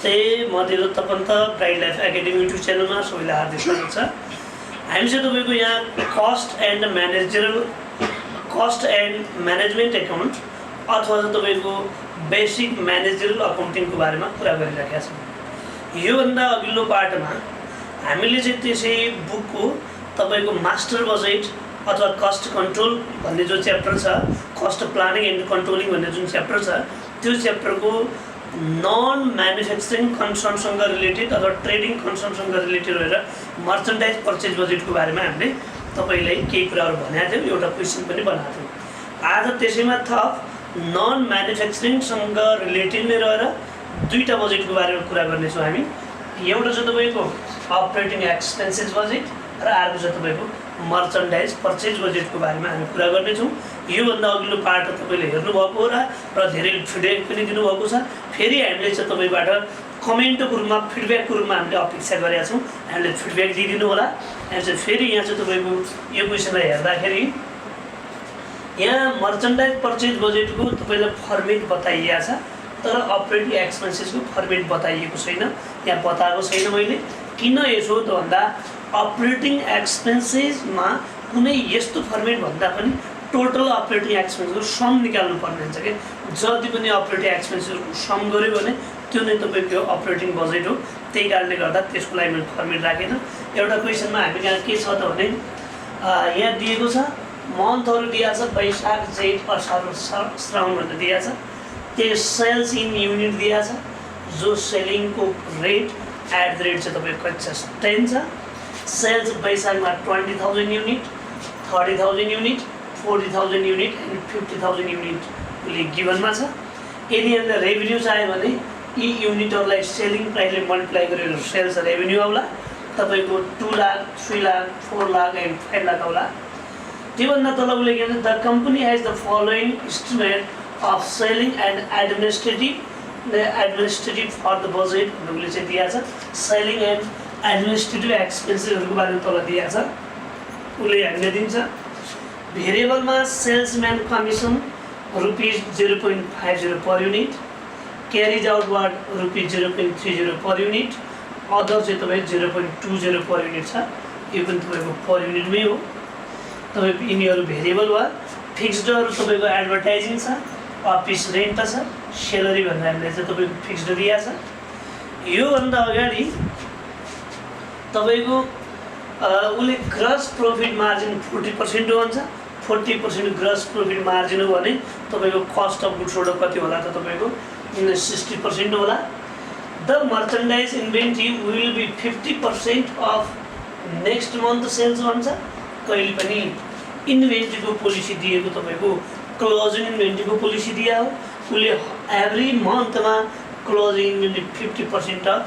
नमस्ते, म Niraj Tapant bright life academy YouTube च्यानलमा सबैलाई हार्दिक स्वागत छ। हामी चाहिँ तपाईको यहाँ कस्ट एन्ड म्यानेजमेन्ट एकाउन्ट अथवा चाहिँ तपाईको बेसिक म्यानेजरल अकाउन्टिङको बारेमा कुरा गरिरहेका छौँ। योभन्दा अघिल्लो पार्टमा हामीले चाहिँ त्यसै बुकको तपाईको मास्टर बजेट अथवा कस्ट कन्ट्रोल भन्ने जो च्याप्टर छ, कस्ट प्लानिङ एन्ड कन्ट्रोलिङ भन्ने जुन च्याप्टर छ, त्यो च्याप्टरको नन म्यानुफ्याक्चरिङ कन्सर्नसँग रिलेटेड अथवा ट्रेडिङ कन्सर्नसँग रिलेटेड भएर मर्चेन्डाइज पर्चेज बजेटको बारेमा हामीले तपाईलाई केही कुराहरू भनेका थियौँ, एउटा क्वेसन पनि बनाएको थियौँ। आज त्यसैमा थप नन म्यानुफ्याक्चरिङसँग रिलेटेड नै रहेर दुईटा बजेटको बारेमा कुरा गर्नेछौँ हामी। एउटा चाहिँ तपाईको अपरेटिङ एक्सपेन्सेस बजेट र अर्को चाहिँ तपाईको मर्चेन्डाइज पर्चेज बजेटको बारेमा हामी कुरा गर्नेछौँ। योभन्दा अघिल्लो पार्ट तपाईँले हेर्नुभएको होला र धेरै फिडब्याक पनि दिनुभएको छ। फेरि हामीले चाहिँ तपाईँबाट कमेन्टको रूपमा फिडब्याकको रूपमा हामीले अपेक्षा गरेका छौँ, हामीले फिडब्याक दिइदिनु होला। हामी चाहिँ फेरि यहाँ चाहिँ तपाईँको यो क्वेसनलाई हेर्दाखेरि यहाँ मर्चेन्डाइज पर्चेज बजेटको तपाईँलाई फर्मेट बताइएको छ, तर अपरेटिङ एक्सपेन्सेसको फर्मेट बताइएको छैन, यहाँ बताएको छैन मैले। किन यसो त भन्दा अपरेटिङ एक्सपेन्सेसमा कुनै यस्तो फर्मेट भन्दा पनि टोटल अपरेटिङ एक्सपेन्सको सम निकाल्नु पर्ने हुन्छ कि जति पनि अपरेटिङ एक्सपेन्सेसको सम गर्यो भने त्यो नै तपाईँको अपरेटिङ बजेट हो। त्यही कारणले गर्दा त्यसको लागि मैले फर्मेट राखेन। एउटा क्वेसनमा हामी कहाँ के छ त भने यहाँ दिएको छ मन्थहरू दिएको छ, वैशाख जेठ असार श्रावण भनेर दिएको छ। त्यो सेल्स इन युनिट दिएको छ, जो सेलिङको रेट एट द रेट चाहिँ तपाईँको कक्षा 10 छ। सेल्स वैशाखमा 20,000 युनिट, 30,000 युनिट, 40,000 युनिट एन्ड 50,000 युनिटले गिभनमा छ। यदि हामीलाई रेभेन्यू चाहियो भने यी युनिटहरूलाई सेलिङ प्राइसले मल्टिप्लाई गरेर सेल्स रेभेन्यू आउला। तपाईँको 2 लाख, 3 लाख, 4 लाख एन्ड 5 लाख आउला। त्योभन्दा तल उसले के भन्छ, the company has the following estimate of selling and administrative for the budget भनेर उसले चाहिँ दिएको छ। सेलिङ एन्ड एडमिनिस्ट्रेटिभ एक्सपेन्सेसहरूको बारेमा तल दिएको छ, उसले हामीले दिन्छ। भेरिएबलमा salesman commission ₹0.50 per unit, carriage outward ₹0.30 per unit, other चाहिँ तपाईँ 0.20 पर युनिट छ। यो पनि तपाईँको पर युनिटमै हो। तपाईँको यिनीहरू भेरिएबल वा फिक्स्डहरू तपाईँको एडभर्टाइजिङ छ, अफिस रेन्ट छ, सेलरी भनेर हामीले चाहिँ तपाईँको फिक्स्ड दिएको छ। योभन्दा अगाडि तपाईँको उसले ग्रस प्रफिट मार्जिन 40% भन्छ। 40% ग्रस प्रफिट मार्जिन हो भने तपाईँको कस्ट अफ गुड्स सोल्ड कति होला त तपाईँको 60% होला। The merchandise inventory will be 50% of next month sales भन्छ। कहिले पनि इन्भेन्ट्रीको पोलिसी दिएको तपाईँको क्लोजिङ इन्भेन्ट्रीको पोलिसी दिए हो। उसले एभ्री मन्थमा closing inventory 50% of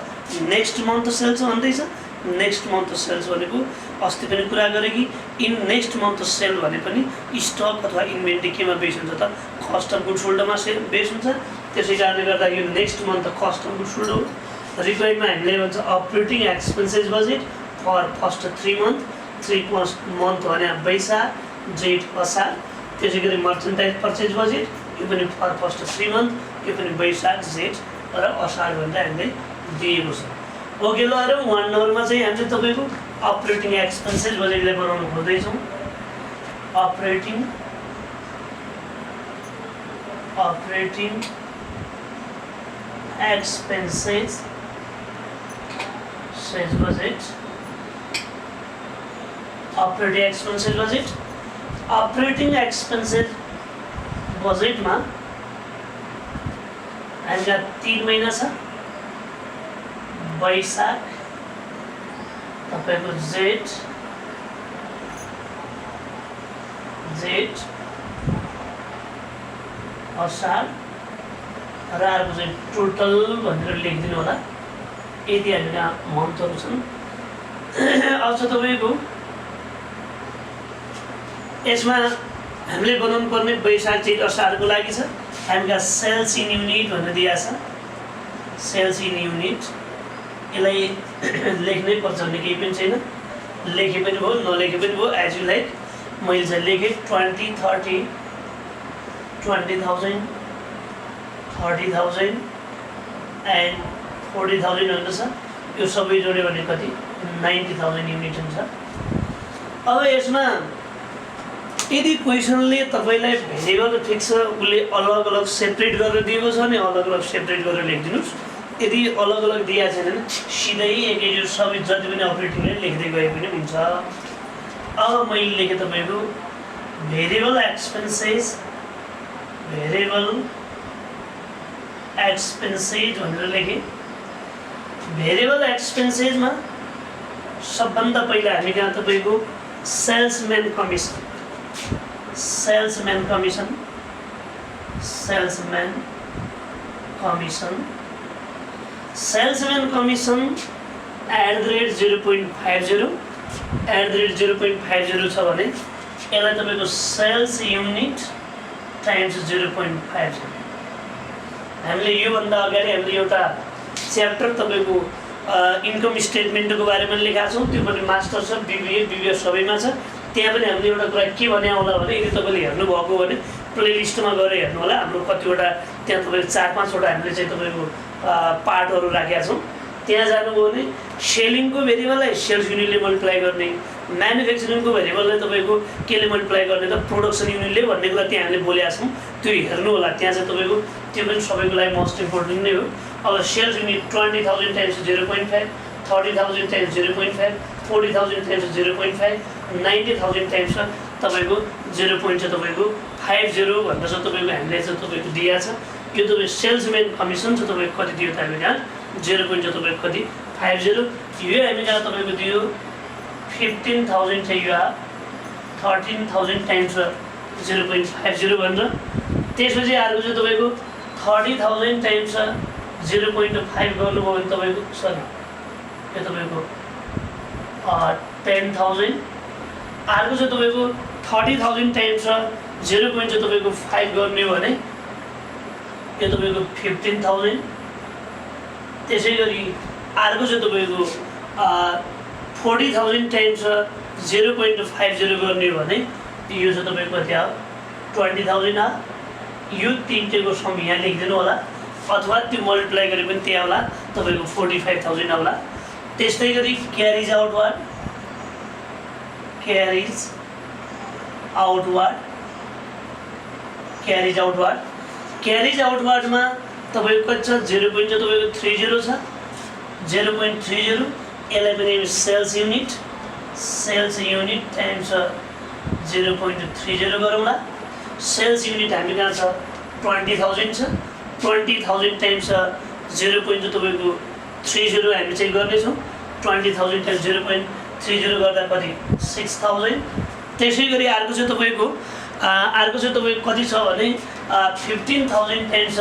next month sales भन्दैछ। नेक्स्ट मन्थ सेल्स भनेको अस्ति पनि कुरा गरेँ कि इन नेक्स्ट मन्थ सेल भने पनि स्टक अथवा इन्भेन्ट्री केमा बेस हुन्छ त, कस्ट अफ गुड्स सोल्डमा बेस हुन्छ। त्यसै कारणले गर्दा यो next month cost of goods sold हो। रिक्वायरमा हामीले भन्छ operating expenses budget for first 3 month भने वैशाख जेठ असार। त्यसै गरी मर्चेन्डाइज पर्चेज बजेट यो पनि फर फर्स्ट 3 मन्थ, यो पनि वैशाख जेठ र असार भनेर हामीले दिएको छ। ओके, ल हेरौँ 1 नम्बरमा चाहिँ हामीले तपाईँको अपरेटिङ एक्सपेन्सेस बजेटलाई बनाउनु खोज्दैछौँ। Operating expenses budget, operating expenses budget. Operating expenses बजेटमा हामीलाई 3 महिना छ, वैशाख, तपाईँको जेठ असार र अर्को चाहिँ टोटल भनेर लेखिदिनु होला। यदि हामीलाई मन्थहरू छन्। अब चाहिँ तपाईँको यसमा हामीले बनाउनु पर्ने वैशाख जेठ असारको लागि छ। हामीलाई सेल्स इन युनिट भनेर दिएको छ। सेल्स इन युनिट यसलाई लेख्नै पर्छ भन्ने केही पनि छैन, लेखे पनि भयो नलेखे पनि भयो, एज यु लाइक। मैले चाहिँ लेखेँ 20, 30, 20,000, 30,000 एन्ड 40,000 हुन्छ। यो सबै जोड्यो भने कति 90,000 युनिट हुन्छ। अब यसमा यदि क्वेसनले तपाईलाई भेरिएबल फिक्स उसले अलग अलग सेपरेट गरेर दिएको छ भने अलग अलग सेपरेट गरेर लेखिदिनुस्। यदि अलग अलग दिएको छैन भने सिधै एकैचोटि सबै जति पनि अपरेटिङले लेख्दै गए पनि हुन्छ। अब मैले लेखेँ तपाईको भेरिएबल एक्सपेन्सेस भनेर लेखेँ। भेरिएबल एक्सपेन्सेसमा सबभन्दा पहिला हामी कहाँ तपाईको सेल्सम्यान कमिसन @0.50 छ भने यसलाई तपाईको सेल्स युनिट टाइम्स 0.50। हामीले योभन्दा अगाडि हामीले एउटा च्याप्टर तपाईको इन्कम स्टेटमेन्टको बारेमा लेखेका छौँ। त्यो पनि मास्टर छ, बिबिए सबैमा छ। त्यहाँ पनि हामीले एउटा कुरा के भने होला भने यदि तपाईँले हेर्नुभएको भने प्लेलिस्टमा गएर हेर्नु होला। हाम्रो कतिवटा त्यहाँ तपाईँको 4-5वटा हामीले चाहिँ तपाईँको पार्टहरू राखेका छौँ। त्यहाँ जानुभयो भने सेलिङको भेरिएबललाई सेल्स युनिटले मल्टिप्लाई गर्ने, म्यानुफ्याक्चरिङको भेरिएबललाई तपाईँको केले मल्टिप्लाई गर्ने त प्रोडक्सन युनिटले भन्ने कुरा त्यहाँ हामीले बोलेका छौँ। त्यो हेर्नु होला। त्यहाँ चाहिँ तपाईँको त्यो पनि सबैको लागि मोस्ट इम्पोर्टेन्ट नै हो। अब sales unit 20,000 times 0.5, 30,000 times 0.5, 40,000 times 0.5, 90,000 times तपाईँको 0.50 भनेर चाहिँ तपाईँको हामीले चाहिँ तपाईँको दिएको छ। यो तपाईँ सेल्सम्यान कमिसन चाहिँ तपाईँको कति दियो त हामी कहाँ 0.50। यो हामी कहाँ तपाईँको दियो 15,000 चाहिँ यो 13,000 टाइम्स 0.50 भनेर। त्यसपछि अर्को चाहिँ तपाईँको 30,000 टाइम्स 0.5 गर्नुभयो भने तपाईँको सरी यो तपाईँको 10,000। अर्को चाहिँ तपाईँको 30,000 टाइम्स 0.5 गर्ने हो भने यो तपाईँको 15,000। त्यसै गरी अर्को चाहिँ तपाईँको 40,000 टाइम्स 0.50 गर्ने हो भने यो चाहिँ तपाईँको कति हो 20,000 हो। यो तिनटैको सम यहाँ लेखिदिनु होला अथवा त्यो मल्टिप्लाई गरे पनि त्यहाँ होला तपाईँको 45,000 आउला। त्यस्तै गरी क्यारिज आउटवार्डमा तपाईँको कति छ 0.30 छ 0.30। यसलाई पनि सेल्स युनिट टाइम्स 0.30 गरौँला। सेल्स युनिट हामी कहाँ छ 20,000 छ। 20,000 टाइम्स 0.30 हामी चाहिँ गर्नेछौँ। 20,000 टाइम्स 0.30 गर्दा कति 6,000। त्यसै गरी अर्को चाहिँ तपाईँको कति छ भने 15,000 टाइम्स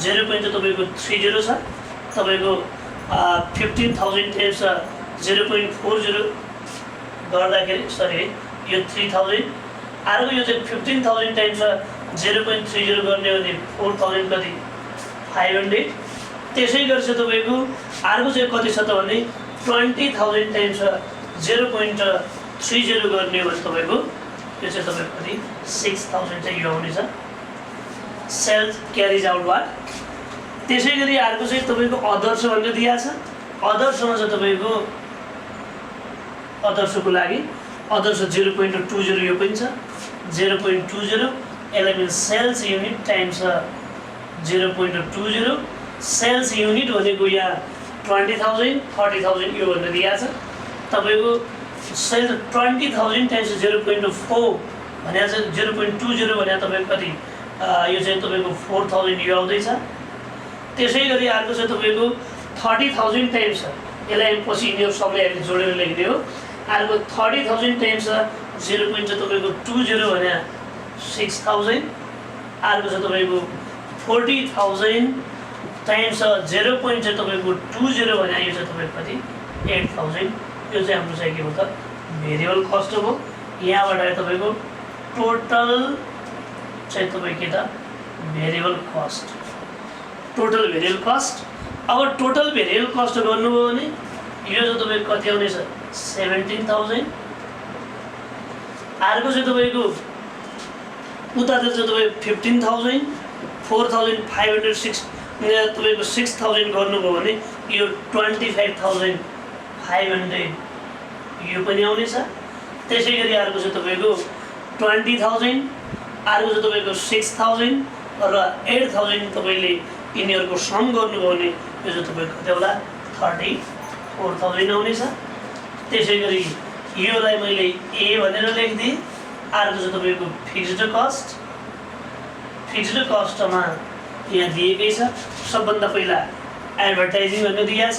0.30 छ। तपाईँको 15,000 टाइम्स 0.40 गर्दाखेरि सरी यो 3,000। अर्को यो चाहिँ 15,000 टाइम्स 0.30 गर्ने हो भने 4,000 कति 500। त्यसै गरी चाहिँ तपाईँको अर्को चाहिँ कति छ त भने 20,000 टाइम्स 0.30 गर्ने हो भने तपाईँको यो चाहिँ तपाईँको कति 6,000 चाहिँ यो आउने छ सेल्स क्यारिज आउटवार्ड। त्यसै गरी अर्को चाहिँ तपाईँको अदर्स भनेर दिएको छ। अदर्समा चाहिँ तपाईँको अदर्सको लागि अदर्स 0.20 यो पनि छ 0.20। यसलाई पनि sales unit times 0.20। Sales unit भनेको यहाँ 20,000 30,000 यो भनेर दिएको छ। तपाईँको सेल्स 20,000 टाइम्स 0.4 भने चाहिँ 0.20 भने तपाईँको कति यो चाहिँ तपाईँको 4,000 यो आउँदैछ। त्यसै गरी अर्को चाहिँ तपाईँको 30,000 टाइम्स यसलाई पछि यिनीहरू सबले हामीले जोडेर लेख्ने हो। अर्को 30,000 टाइम्स 0.20 भने 6,000। अर्को चाहिँ तपाईँको 40,000 टाइम्स 0.20 भने यो चाहिँ तपाईँको कति 8,000। यो चाहिँ हाम्रो चाहिँ के हो त भेरिएबल कस्ट हो। यहाँबाट तपाईँको टोटल चाहिँ तपाईँको के त variable cost total variable cost. अब टोटल भेरिएबल कस्ट गर्नुभयो भने यो चाहिँ तपाईँको कति आउने छ 17,000। अर्को चाहिँ तपाईँको उतातिर चाहिँ तपाईँको 15,000 4,506 तपाईँको 6,000 गर्नुभयो भने यो 25,500 यो पनि आउनेछ। त्यसै गरी अर्को चाहिँ तपाईँको 20,000, अर्को चाहिँ तपाईँको 6,000 र 8,000 तपाईँले यिनीहरूको सम गर्नुभयो भने यो चाहिँ तपाईँको कति होला 34,000 आउनेछ। त्यसै गरी योलाई मैले ए भनेर लेखिदिएँ। अर्को चाहिँ तपाईँको फिक्स्ड कस्टमा यहाँ दिएकै छ। सबभन्दा पहिला एडभर्टाइजिङ भन्ने दिएको छ।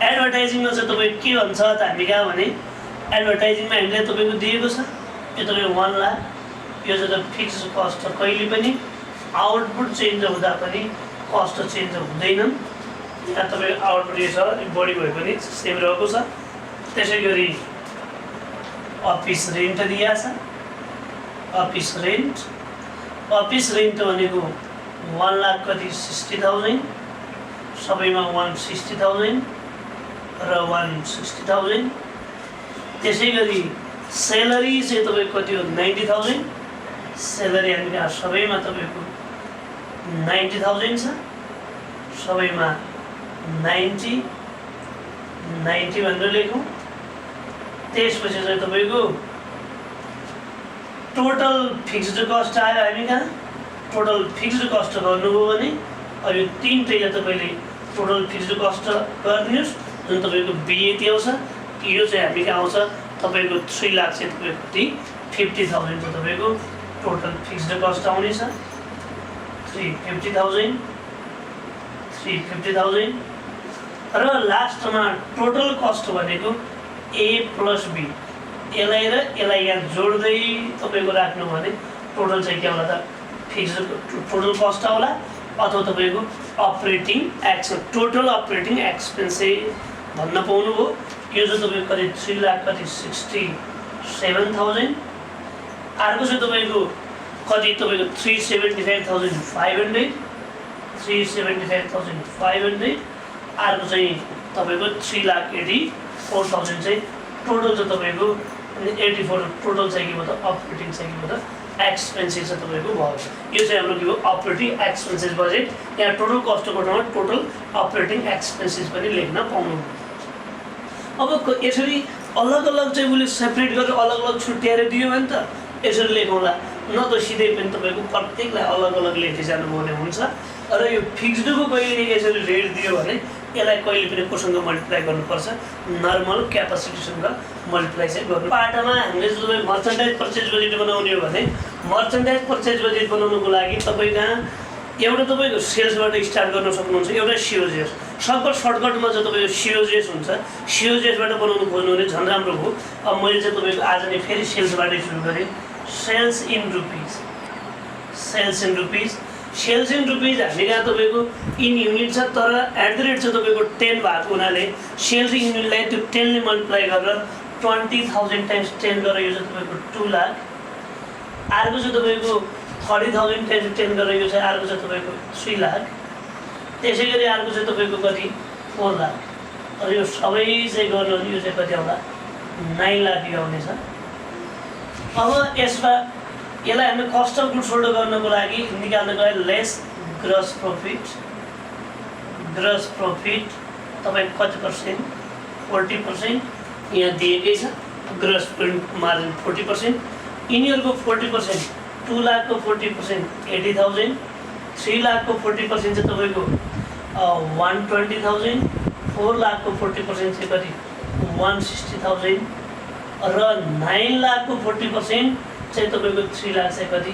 एडभर्टाइजिङमा चाहिँ तपाईँको के भन्छ त हामी कहाँ भने एडभर्टाइजिङमा हामीलाई तपाईँको दिएको छ यो तपाईँको 1 लाख। यो चाहिँ फिक्स्ड कस्ट कहिले पनि आउटपुट चेन्ज हुँदा पनि कस्ट चेन्ज हुँदैनन्। यहाँ तपाईँको आउटपुट यो छ बढी भए पनि सेम रहेको छ। त्यसै गरी अफिस रेन्ट दिएको छ। अफिस रेन्ट भनेको 1 लाख कति 60,000, सबैमा 160,000 र 160,000। त्यसै गरी सेलरी चाहिँ तपाईँको कति हो 90,000। सेलरी हामी कहाँ सबैमा तपाईँको 90,000 छ, सबैमा 90 भनेर लेखौँ। त्यसपछि चाहिँ तपाईँको टोटल फिक्स्ड कस्ट आयो हामी कहाँ। टोटल फिक्स्ड कस्ट गर्नुभयो भने अब यो 3टैले तपाईँले टोटल फिक्स्ड कस्ट गरिदिनुहोस् जुन तपाईँको बिएटी आउँछ। यो चाहिँ हामी कहाँ आउँछ तपाईँको 3 लाख चाहिँ तपाईँको कति 50,000 चाहिँ तपाईँको टोटल फिक्स्ड कस्ट आउनेछ। 350,000 र लास्टमा टोटल कस्ट भनेको ए प्लस बी। यसलाई र यसलाई यहाँ जोड्दै तपाईँको राख्नु भने टोटल चाहिँ के होला त फिक्स्ड टोटल कस्ट आउला अथवा तपाईँको टोटल अपरेटिङ एक्सपेन्सेस भन्न पाउनुभयो। यो चाहिँ तपाईँको कति 3 लाख कति 67,000। अर्को चाहिँ तपाईँको कति तपाईँको 375,500। अर्को चाहिँ तपाईँको 3,84,000 चाहिँ टोटल चाहिँ तपाईँको 84 टोटल चाहिँ के भयो त अपरेटिङ चाहिँ के भयो त एक्सपेन्सेस चाहिँ तपाईँको भयो। यो चाहिँ हाम्रो के भयो अपरेटिङ एक्सपेन्सेस बजेट। यहाँ टोटल कस्टको ठाउँमा टोटल अपरेटिङ एक्सपेन्सेस पनि लेख्न पाउनु। अब यसरी अलग अलग चाहिँ उसले सेपरेट गरेर अलग अलग छुट्याएर दियो भने त यसरी लेखौँला, न त सिधै पनि तपाईँको प्रत्येकलाई अलग अलग लेखि जानुभयो भने हुन्छ। र यो फिक्स्डको कहिले यसरी रेट दियो भने यसलाई कहिले पनि कोसँग मल्टिप्लाई गर्नुपर्छ, नर्मल क्यापासिटीसँग मल्टिप्लाई चाहिँ गर्नु। पाटामा हामीले जब मर्चेन्डाइज पर्चेज बजेट बनाउने हो भने मर्चेन्डाइज पर्चेज बजेट बनाउनुको लागि तपाईँ कहाँ एउटा तपाईँको सेल्सबाट स्टार्ट गर्न सक्नुहुन्छ, एउटा सिओजिएस। सर्टकटमा चाहिँ तपाईँको सिओजिएस हुन्छ। सिओजिएसबाट बनाउनु खोज्नु भने झन् राम्रो हो। अब मैले चाहिँ तपाईँको आज नै फेरि सेल्सबाटै सुरु गरेँ। सेल्स इन रुपिज हामी कहाँ तपाईँको इन युनिट छ, तर एट द रेट चाहिँ तपाईँको 10 भएको हुनाले सेल्स इन युनिटलाई त्यो 10ले मल्टिप्लाई गरेर 20,000 टाइम्स 10 गरेर यो चाहिँ तपाईँको 2 लाख। अर्को चाहिँ तपाईँको 30,000 टाइम्स 10 गरेर यो चाहिँ अर्को चाहिँ तपाईँको 3 लाख। त्यसै गरी अर्को चाहिँ तपाईँको कति 4 लाख। अब यो सबै चाहिँ गर्नु भने यो चाहिँ कति आउँला 9 लाख यो आउनेछ। अब यसमा यसलाई हामी कस्ट अफ गुड्स सोल्ड गर्नको लागि निकाल्नको लागि लेस ग्रस प्रफिट तपाईँ कति पर्सेन्ट 40% यहाँ दिएकै छ। ग्रस मार्जिन 40%, यिनीहरूको 40% 2 लाखको 40% 80,000, 3 लाखको 40% चाहिँ तपाईँको 120,000, 4 लाखको 40% चाहिँ कति 160,000 र 9 लाखको 40% चाहिँ तपाईँको 3 लाख चाहिँ कति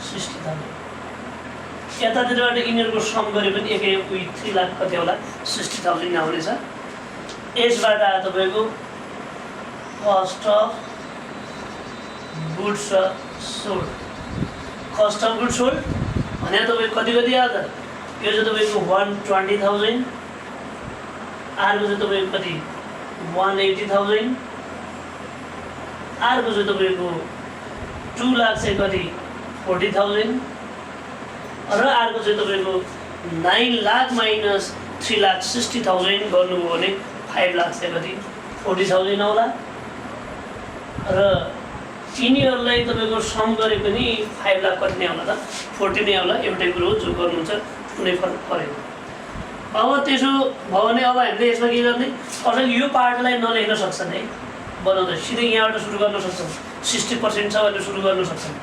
60,000। यतातिरबाट यिनीहरूको सम गरे पनि एकै 3 लाख कति होला 60,000 आउनेछ। यसबाट तपाईँको कस्ट अफ गुड्स सोल्ड भने तपाईँ कति आयो त यो चाहिँ तपाईँको 120,000, अर्को चाहिँ तपाईँको कति 180,000, अर्को चाहिँ तपाईँको 2 लाख चाहिँ कति 40,000 र अर्को चाहिँ तपाईँको 9 लाख माइनस 3,60,000 गर्नुभयो भने 5 लाख चाहिँ कति 40,000 आउला। र यिनीहरूलाई तपाईँको सम गरे पनि 5 लाख कति नै होला त 40 नै होला एउटै कुरो जो गर्नुहुन्छ कुनै फरक परेन। अब त्यसो भयो भने अब हामीले यसमा के गर्ने अझ यो पार्टलाई नलेख्न सक्छन् है बनाउँदा सिधै यहाँबाट सुरु गर्न सक्छन् 60% छ भनेर सुरु गर्न सक्छन्।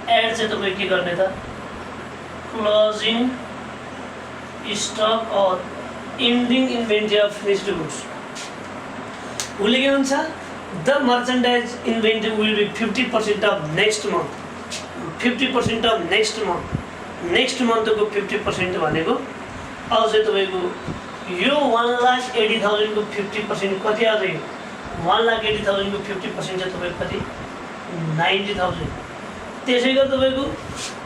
एड चाहिँ तपाईँ के गर्ने त closing stock or ending inventory of finished goods उसले के भन्छ the merchandise inventory will be 50% of next month 50% of next मन्थको 50% भनेको अब चाहिँ तपाईँको यो 1,80,000 को 50% कति आउँछ यो 1,80,000 को 50% चाहिँ तपाईँको कति 90,000। त्यसै गरी तपाईँको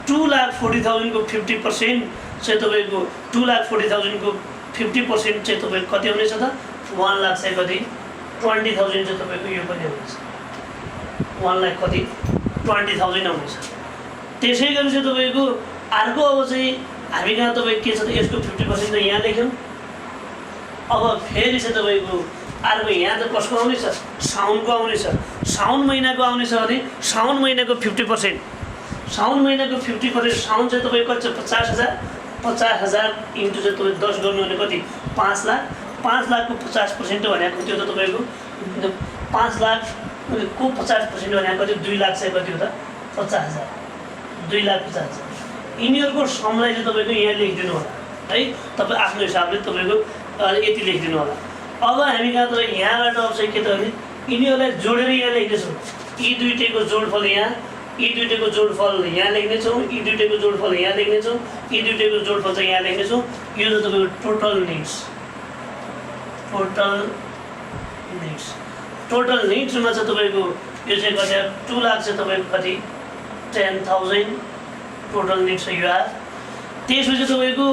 2,40,000 को 50% चाहिँ तपाईँको 2,40,000 को 50% चाहिँ तपाईँको कति हुनेछ त 1 लाख चाहिँ कति 20,000 चाहिँ तपाईँको यो पनि हुनेछ 1 लाख कति 20,000 आउनेछ। त्यसै गरी चाहिँ तपाईँको अर्को अब चाहिँ हामी कहाँ तपाईँ के छ त यसको 50% त यहाँ लेख्यौँ। अब फेरि चाहिँ तपाईँको अर्को यहाँ त कसको आउनेछ साउनको आउनेछ। साउन महिनाको आउनेछ भने साउन महिनाको 50% साउन महिनाको 50% साउन चाहिँ तपाईँको कति छ 50,000 इन्टु चाहिँ तपाईँ 10 गर्नु भने कति 5 लाख 5 लाखको 50% भनेको त्यो त तपाईँको 5 लाखको 50% भनेको कति 2 लाख चाहिँ कति हो त 50,000 2,50,000। यिनीहरूको समलाई चाहिँ तपाईँको यहाँ लेखिदिनु होला है तपाईँ आफ्नो हिसाबले तपाईँको यति लेखिदिनु होला। अब हामी कहाँ त यहाँबाट अब चाहिँ के त भने यिनीहरूलाई जोडेर यहाँ लेख्नेछौँ यी दुईटैको जोडफल यहाँ यी दुईटैको जोडफल यहाँ लेख्नेछौँ यी दुईटैको जोडफल यहाँ लेख्नेछौँ यी दुईटैको जोडफल चाहिँ यहाँ लेख्नेछौँ। यो चाहिँ तपाईँको टोटल निड्समा चाहिँ तपाईँको यो चाहिँ कति 2 लाख चाहिँ तपाईँको कति 10,000 टोटल निड्स यो आयो। त्यसपछि तपाईँको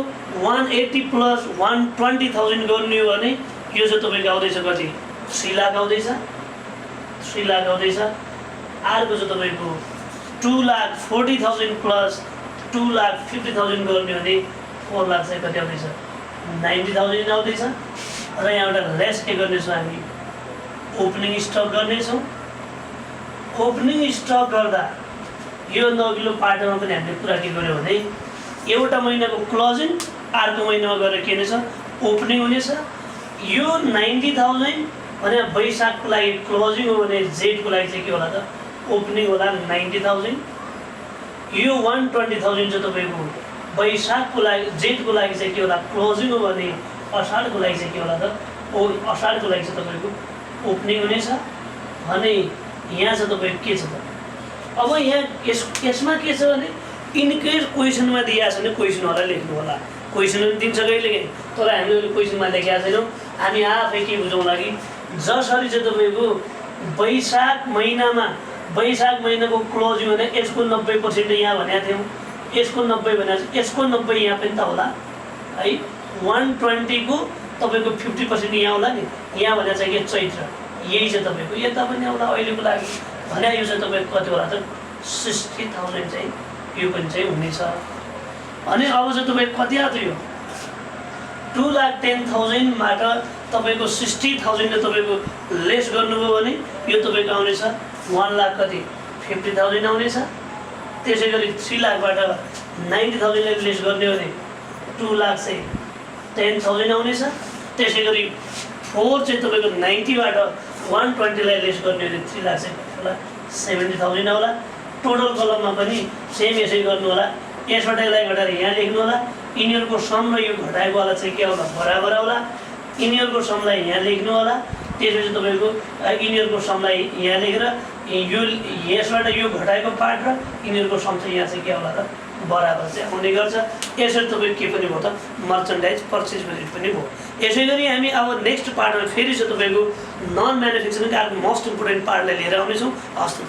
180 प्लस 120,000 गर्नु हो भने यो चाहिँ तपाईँको आउँदैछ कति 3 लाख आउँदैछ 3 लाख आउँदैछ। अर्को चाहिँ तपाईँको 2,40,000 प्लस 2,50,000 गर्ने हो भने 4 लाख चाहिँ कति आउँदैछ 90,000 आउँदैछ। र यहाँबाट लेस के गर्नेछौँ हामी ओपनिङ स्टक गर्नेछौँ। ओपनिङ स्टक गर्दा यो अघिल्लो पार्टमा पनि हामीले कुरा के गर्यो भने एउटा महिनाको क्लोजिङ अर्को महिनामा गएर के हुनेछ ओपनिङ हुनेछ। यो 90,000 भने वैशाखको लागि क्लोजिङ हो भने जेठको लागि चाहिँ के होला त ओपनिङ होला 90,000। यो 120,000 चाहिँ तपाईँको वैशाखको लागि जेठको लागि चाहिँ के होला क्लोजिङ हो भने असाढको लागि चाहिँ के होला त असाढको लागि चाहिँ तपाईँको ओपनिङ हुनेछ भने यहाँ चाहिँ तपाईँको के छ त अब यहाँ यसमा के छ भने इनकेस क्वेसनमा दिएको छ भने क्वेसनहरूलाई लेख्नु होला। क्वेसन पनि दिन्छ कहिले तर हामीले क्वेसनमा लेखेका छैनौँ। हामी आफै के बुझौँ लागि जसरी चाहिँ तपाईँको वैशाख महिनाको क्लोजिङ भने यसको 90% यहाँ भनेको थियौँ यसको 90 भनेको यसको 90 यहाँ पनि त होला है 120 को तपाईँको 50% यहाँ होला नि यहाँ भने चाहिँ के चैत्र यही चाहिँ तपाईँको यता पनि आउँला अहिलेको लागि भने यो चाहिँ तपाईँको कति होला त 60,000 चाहिँ यो पनि चाहिँ हुनेछ भने अब चाहिँ तपाईँको कति आएको यो 2,10,000 बाट तपाईँको 60,000 ले तपाईँको लेस गर्नुभयो भने यो तपाईँको आउनेछ 1 लाख कति 50,000 आउनेछ। त्यसै गरी 3 लाखबाट 90,000 ले लेस गर्ने हो भने 2 लाख चाहिँ 10,000 आउनेछ। त्यसै गरी 4 चाहिँ तपाईँको 90 बाट 120 लाई लेस गर्ने हो भने 3 लाख चाहिँ 70,000 आउला। टोटल कलममा पनि सेम यसै गर्नु होला। यसबाट यसलाई घटाएर यहाँ लेख्नु होला। यिनीहरूको सम र यो घटाएको वाला चाहिँ के होला बराबर होला। यिनीहरूको समलाई यहाँ लेख्नु होला। त्यसपछि तपाईँको यिनीहरूको समलाई यहाँ लेखेर यो यसबाट यो घटाएको पार्ट र यिनीहरूको सम चाहिँ यहाँ चाहिँ के होला त बराबर चाहिँ आउने गर्छ। यसरी तपाईँको के पनि भयो त मर्चेन्डाइज पर्चेज भ्याल्यु पनि भयो। यसै गरी हामी अब नेक्स्ट पार्टमा फेरि चाहिँ तपाईँको नन म्यानुफ्याक्चरिङको अर्को मोस्ट इम्पोर्टेन्ट पार्टलाई लिएर आउनेछौँ। हस्त